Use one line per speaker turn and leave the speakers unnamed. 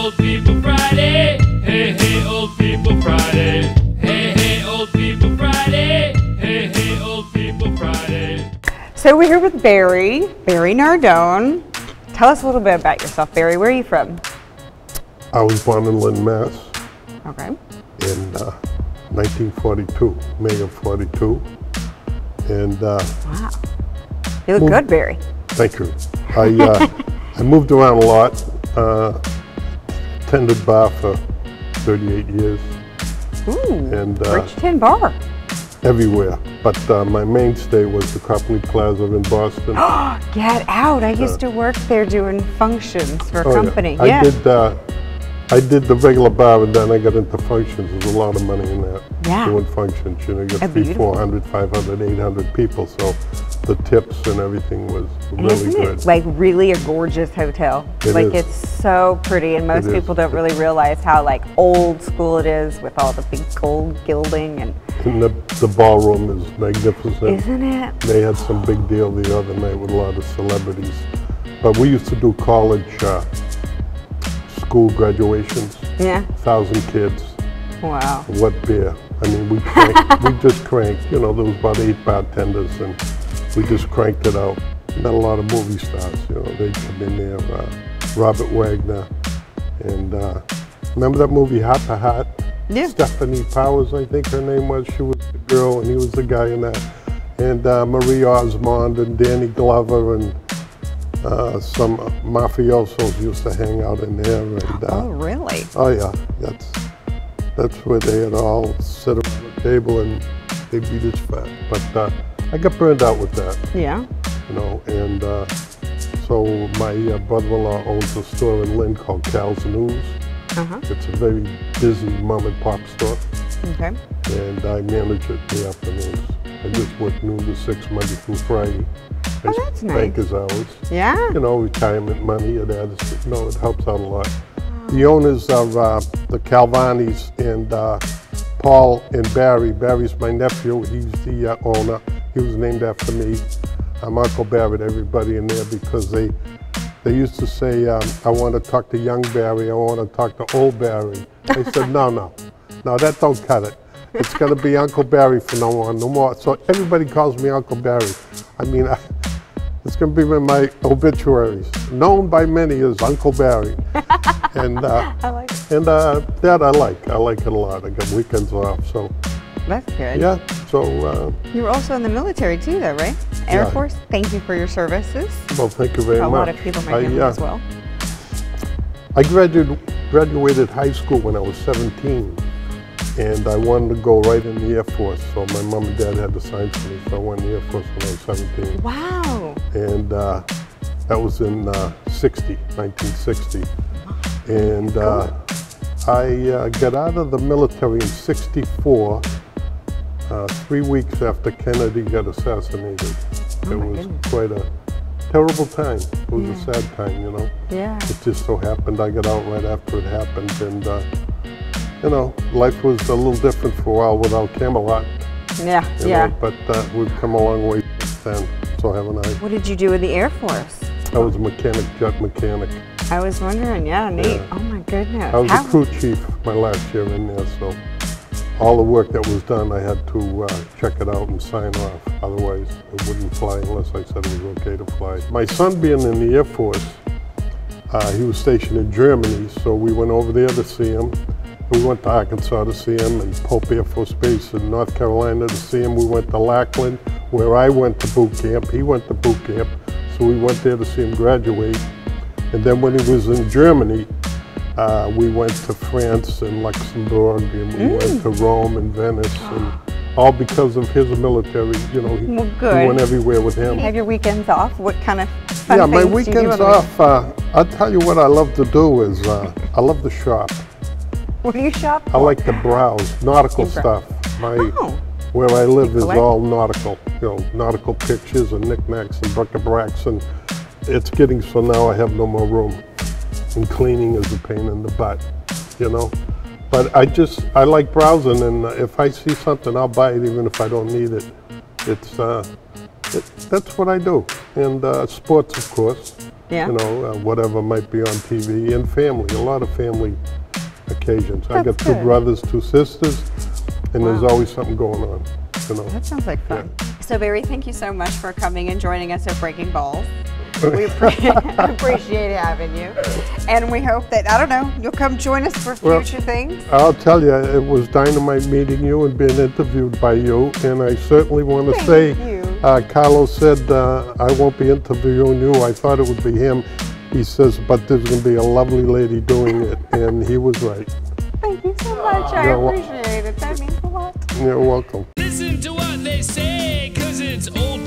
old people Friday. Hey, hey, old people Friday. Hey, hey, old people Friday. Hey, hey, old people Friday.
So we're here with Barry Nardone. Tell us a little bit about yourself, Barry. Where are you from?
I was born in Lynn, Mass.
Okay.
In 1942, May of 42. And
wow. You look good, Barry.
Thank you. I moved around a lot. Tended bar for 38 years.
Ooh,
and
Bridgeton Bar.
Everywhere. But my mainstay was the Copley Plaza in Boston.
Get out. I used to work there doing functions for a company.
Yeah. I did the regular bar, and then I got into functions. There's a lot of money in that.
Yeah.
Doing functions, you know, you get 400, 500, 800 people, so the tips and everything was really good.
It, like, really a gorgeous hotel. It's so pretty, and most people don't really realize how old school it is with all the big gold gilding and
the ballroom is magnificent.
Isn't it?
They had some big deal the other night with a lot of celebrities. But we used to do college school graduations. Yeah. 1,000 kids.
Wow.
What beer? I mean, we just cranked. You know, there was about 8 bartenders, and we just cranked it out. Met a lot of movie stars. You know, they'd come in there. Robert Wagner, and remember that movie Heart to Heart?
Yeah.
Stephanie Powers, I think her name was. She was the girl, and he was the guy in that. And Marie Osmond and Danny Glover and some mafiosos used to hang out in there. And,
oh, really?
Oh, yeah. That's where they had all sit around the table and they'd be this fat. But I got burned out with that.
Yeah.
You know, and so my brother-in-law owns a store in Lynn called Cal's News. It's a very busy mom and pop store. Okay. And I manage it in the afternoons. I just work noon to 6 Monday through Friday.
Oh, that's nice.
Banker's hours.
Yeah.
You know, retirement money, it adds, you know, it helps out a lot. The owners of the Calvanis and Paul and Barry. Barry's my nephew. He's the owner. He was named after me. I'm Uncle Barry to everybody in there because they used to say, I want to talk to young Barry, I want to talk to old Barry. I said, no, that don't cut it. It's going to be Uncle Barry from now on, no more. So everybody calls me Uncle Barry. I mean, it's going to be in my obituaries. Known by many as Uncle Barry. And
I like it.
And that I like it a lot. I got weekends off, so.
That's good.
Yeah, so.
You were also in the military too, though, right? Air Force. Thank you for your services.
Well, thank you very much.
A lot of people might know as well.
I graduated high school when I was 17, and I wanted to go right in the Air Force. So my mom and dad had to sign for me, so I went in the Air Force when I was 17.
Wow.
And that was in 1960. And I got out of the military in 64. 3 weeks after Kennedy got assassinated. It was quite a terrible time. It was a sad time, you know.
Yeah.
It just so happened I got out right after it happened, and you know, life was a little different for a while without Camelot.
Yeah,
you know, but we've come a long way since then, so haven't I.
What did you do in the Air Force?
I was a mechanic, jet mechanic.
I was wondering, neat. Yeah. Oh my goodness.
I was a crew chief my last year in there, so all the work that was done, I had to check it out and sign off. Otherwise, it wouldn't fly unless I said it was okay to fly. My son being in the Air Force, he was stationed in Germany, so we went over there to see him. We went to Arkansas to see him, and Pope Air Force Base in North Carolina to see him. We went to Lackland, where I went to boot camp. He went to boot camp, so we went there to see him graduate. And then when he was in Germany, we went to France and Luxembourg, and we went to Rome and Venice, and all because of his military. You know, we went everywhere with him.
You have your weekends off? What kind of fun things
my weekends off, I'll tell you what I love to do is I love to shop.
What do you shop for?
I like to browse nautical stuff. Where I live is all nautical, you know, nautical pictures and knickknacks and bric-a-bracs, and it's getting so now I have no more room. And cleaning is a pain in the butt, you know. But I like browsing, and if I see something, I'll buy it even if I don't need it. That's what I do. And sports, of course.
Yeah.
You know, whatever might be on TV, and family, a lot of family occasions. I got two brothers, two sisters, and there's always something going on. You know.
That sounds like fun. Yeah. So Barry, thank you so much for coming and joining us at Breaking Balls. We appreciate having you. And we hope that, I don't know, you'll come join us for future things.
I'll tell you, it was dynamite meeting you and being interviewed by you. And I certainly want to say, Carlos said, I won't be interviewing you. I thought it would be him. He says, but there's going to be a lovely lady doing it. And he was right.
Thank you so much. I appreciate it. That means a lot.
You're welcome.
Listen to what they say, 'cause it's old